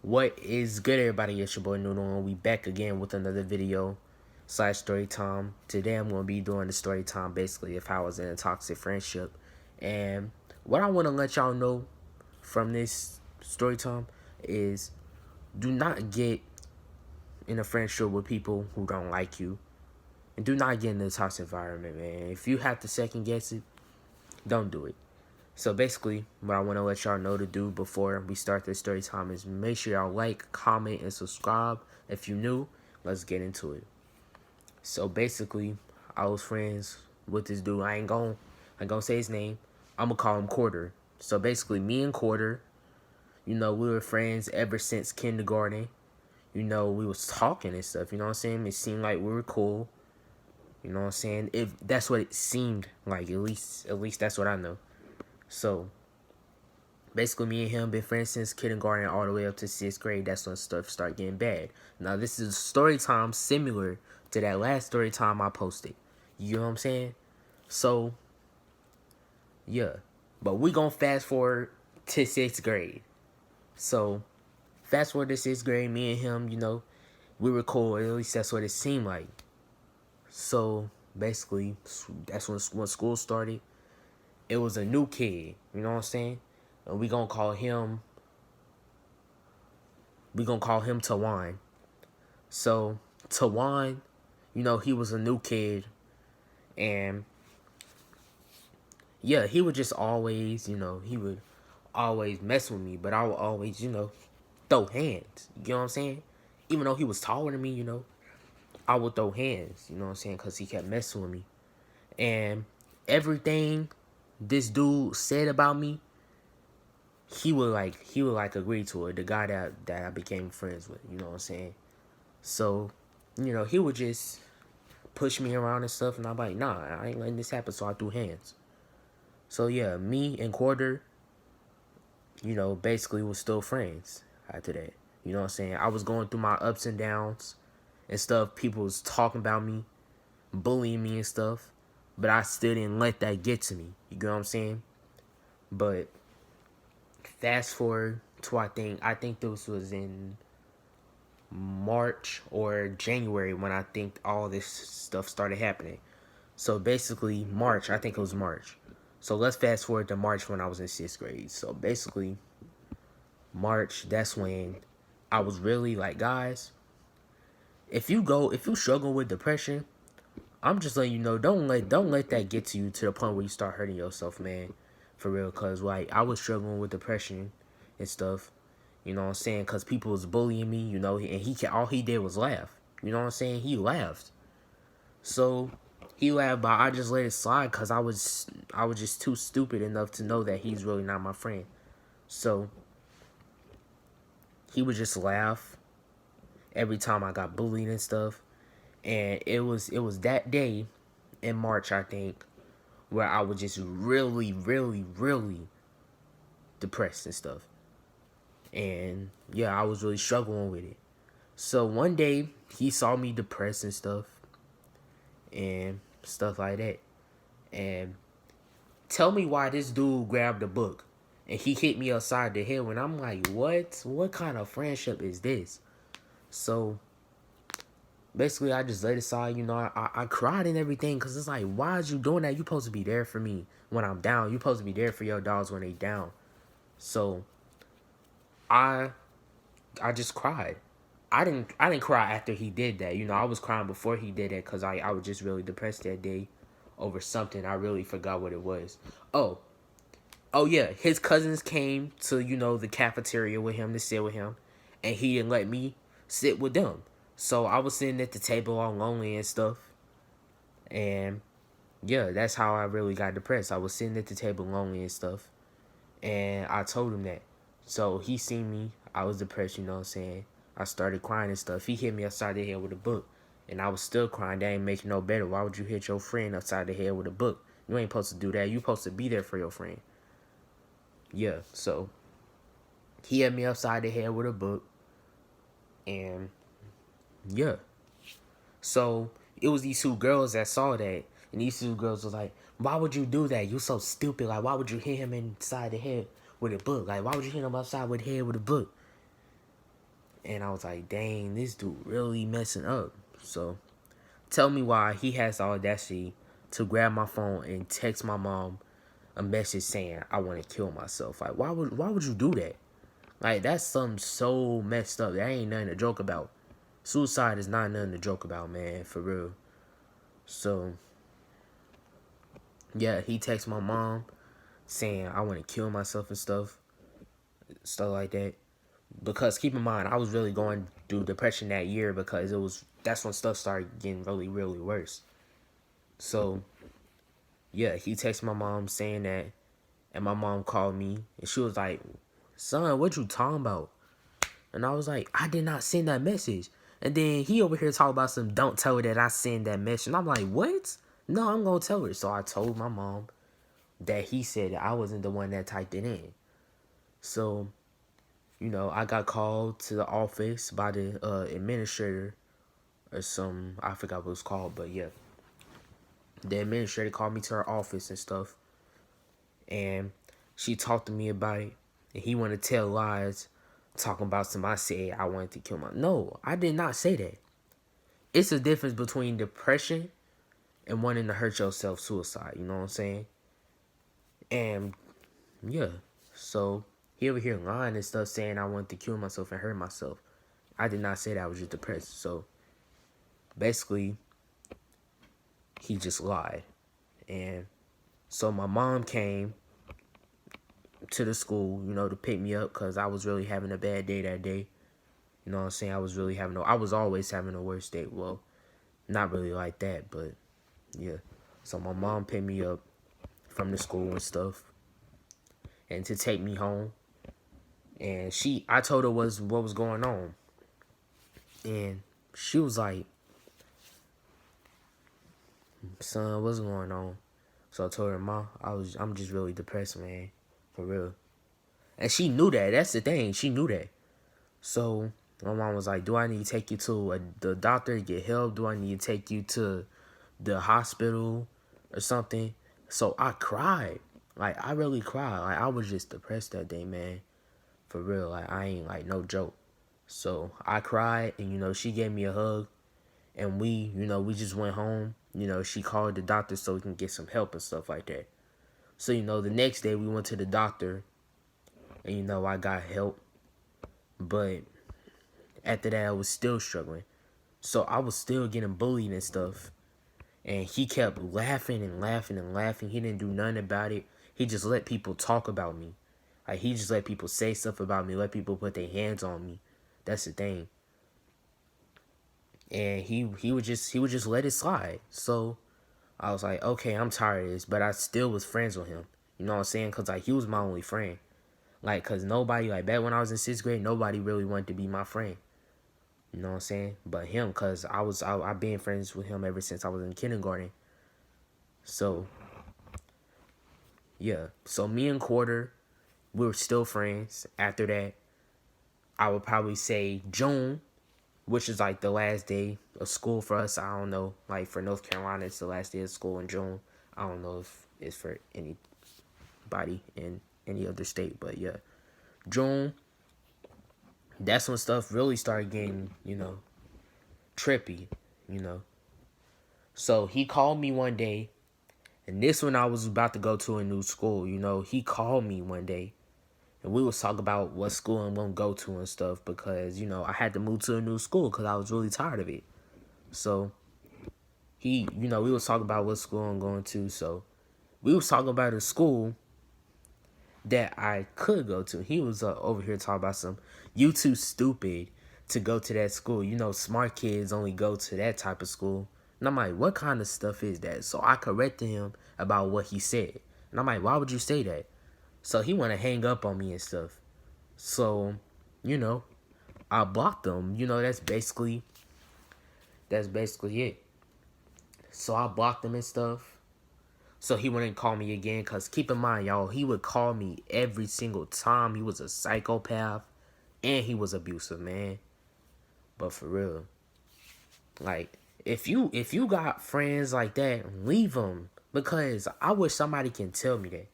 What is good, everybody? It's your boy Noodle, and we back again with another video / story time. Today I'm going to be doing the story time basically if I was in a toxic friendship. And what I want to let y'all know from this story time is do not get in a friendship with people who don't like you. And do not get in a toxic environment, man. If you have to second guess it, don't do it. So basically, what I want to let y'all know to do before we start this story time is make sure y'all like, comment, and subscribe. If you're new, let's get into it. So basically, I was friends with this dude. I ain't gonna say his name. I'm gonna call him Quarter. So basically, me and Quarter, we were friends ever since kindergarten. We was talking and stuff. You know what I'm saying? It seemed like we were cool. You know what I'm saying? If that's what it seemed like, at least that's what I know. So basically, me and him been friends since kindergarten all the way up to 6th grade. That's when stuff started getting bad. Now, this is a story time similar to that last story time I posted. You know what I'm saying? So, yeah. But we gonna fast forward to 6th grade. So, fast forward to 6th grade, me and him, we were cool. At least that's what it seemed like. So, basically, that's when school started. It was a new kid. You know what I'm saying? And we gonna call him Tawan. So Tawan, he was a new kid, and yeah, he would just always, he would always mess with me, but I would always, throw hands. You know what I'm saying? Even though he was taller than me, I would throw hands. You know what I'm saying? Because he kept messing with me, and everything this dude said about me, he would agree to it. The guy that I became friends with, you know what I'm saying? So, he would just push me around and stuff, and I'm like, nah, I ain't letting this happen, so I threw hands. So yeah, me and Quarter, basically was still friends after that. You know what I'm saying? I was going through my ups and downs and stuff. People was talking about me, bullying me and stuff, but I still didn't let that get to me. You know what I'm saying? But fast forward to I think this was in March or January when I think all this stuff started happening. So basically March, I think it was March. So let's fast forward to March when I was in 6th grade. So basically March, that's when I was really like, guys, if you struggle with depression, I'm just letting you know, don't let that get to you to the point where you start hurting yourself, man. For real, cause like I was struggling with depression and stuff. You know what I'm saying? Cause people was bullying me, and all he did was laugh. You know what I'm saying? He laughed. So he laughed, but I just let it slide cause I was just too stupid enough to know that he's really not my friend. So he would just laugh every time I got bullied and stuff. And it was that day in March, I think, where I was just really, really, really depressed and stuff. And yeah, I was really struggling with it. So one day he saw me depressed and stuff like that. And tell me why this dude grabbed a book and he hit me upside the head when I'm like, what kind of friendship is this? So basically I just let it aside. I cried and everything because it's like, why is you doing that? You supposed to be there for me when I'm down. You supposed to be there for your dogs when they down. So I just cried. I didn't cry after he did that. I was crying before he did it because I was just really depressed that day over something. I really forgot what it was. Oh yeah, his cousins came to, the cafeteria with him to sit with him, and he didn't let me sit with them. So I was sitting at the table all lonely and stuff. And yeah, that's how I really got depressed. I was sitting at the table lonely and stuff. And I told him that. So he seen me. I was depressed, you know what I'm saying? I started crying and stuff. He hit me upside the head with a book. And I was still crying. That ain't making no better. Why would you hit your friend upside the head with a book? You ain't supposed to do that. You supposed to be there for your friend. Yeah, so he hit me upside the head with a book. And yeah. So it was these two girls that saw that. And these two girls was like, why would you do that? You so stupid. Like, why would you hit him inside the head with a book? Like, why would you hit him upside with the head with a book? And I was like, dang, this dude really messing up. So tell me why he has the audacity to grab my phone and text my mom a message saying I want to kill myself. Like, why would you do that? Like, that's something so messed up. That ain't nothing to joke about. Suicide is not nothing to joke about, man, for real. So yeah, he texted my mom saying I want to kill myself and stuff like that. Because keep in mind, I was really going through depression that year because that's when stuff started getting really, really worse. So yeah, he texted my mom saying that, and my mom called me and she was like, "Son, what you talking about?" And I was like, "I did not send that message." And then he over here talking about some, "Don't tell her that I sent that message." And I'm like, "What? No, I'm gonna tell her." So I told my mom that he said that I wasn't the one that typed it in. So, I got called to the office by the administrator or some, I forgot what it was called, but yeah. The administrator called me to her office and stuff. And she talked to me about it. And he wanted to tell lies, talking about some I said I wanted to kill my. No, I did not say that. It's a difference between depression and wanting to hurt yourself, suicide. You know what I'm saying? And yeah, so he over here lying and stuff, saying I wanted to kill myself and hurt myself. I did not say that. I was just depressed. So basically, he just lied. And so my mom came to the school, to pick me up because I was really having a bad day that day. You know what I'm saying? I was always having a worse day. Well, not really like that, but yeah. So my mom picked me up from the school and stuff, and to take me home. And I told her what was going on, and she was like, "Son, what's going on?" So I told her, "Ma, I'm just really depressed, man, for real." And she knew that. That's the thing. She knew that. So my mom was like, "Do I need to take you to the doctor to get help? Do I need to take you to the hospital or something?" So I cried. Like, I really cried. Like, I was just depressed that day, man. For real. Like, I ain't, like, no joke. So I cried, and, she gave me a hug. And we just went home. She called the doctor so we can get some help and stuff like that. So, the next day we went to the doctor. And, I got help. But after that, I was still struggling. So I was still getting bullied and stuff. And he kept laughing and laughing and laughing. He didn't do nothing about it. He just let people talk about me. Like, he just let people say stuff about me. Let people put their hands on me. That's the thing. And he would just let it slide. So I was like, okay, I'm tired of this. But I still was friends with him. You know what I'm saying? Because, like, he was my only friend. Like, because nobody, like, back when I was in 6th grade, nobody really wanted to be my friend. You know what I'm saying? But him, because I've been friends with him ever since I was in kindergarten. So, yeah. So, me and Quarter, we were still friends. After that, I would probably say June, which is like the last day of school for us. I don't know. Like, for North Carolina, it's the last day of school in June. I don't know if it's for anybody in any other state. But, yeah. June, that's when stuff really started getting, trippy, So he called me one day, and this when I was about to go to a new school, he called me one day, and we was talking about what school I'm gonna go to and stuff because, I had to move to a new school because I was really tired of it. So we was talking about what school I'm going to, so we was talking about a school that I could go to. He was over here talking about some, "You too stupid to go to that school. Smart kids only go to that type of school." And I'm like, what kind of stuff is that? So I corrected him about what he said. And I'm like, why would you say that? So he want to hang up on me and stuff. So, I blocked him. That's basically it. So I blocked him and stuff. So he wouldn't call me again. Because keep in mind, y'all, he would call me every single time. He was a psychopath. And he was abusive, man. But for real. Like, if you got friends like that, leave them. Because I wish somebody can tell me that.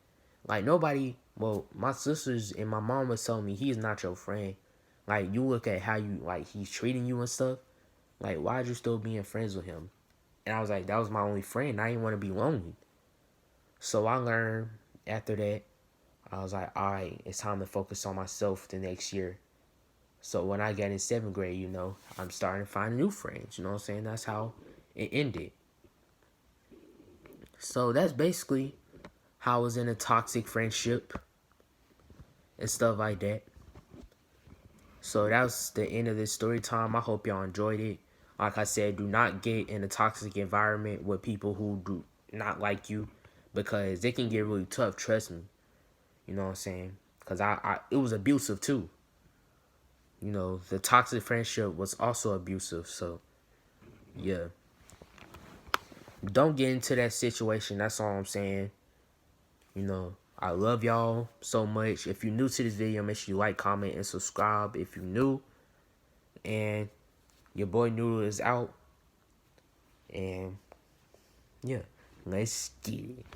Like, nobody, well, my sisters and my mom was telling me, he's not your friend. Like, you look at how you, like, he's treating you and stuff. Like, why'd you still being friends with him? And I was like, that was my only friend. I didn't want to be lonely. So I learned after that, I was like, all right, it's time to focus on myself the next year. So when I got in 7th grade, you know, I'm starting to find new friends. You know what I'm saying? That's how it ended. So that's basically how I was in a toxic friendship and stuff like that. So that was the end of this story time. I hope y'all enjoyed it. Like I said, do not get in a toxic environment with people who do not like you, because it can get really tough, trust me. You know what I'm saying? Because it was abusive too. You know, the toxic friendship was also abusive. So, yeah. Don't get into that situation. That's all I'm saying. You know, I love y'all so much. If you're new to this video, make sure you like, comment, and subscribe if you're new. And your boy Noodle is out. And, yeah, let's get it.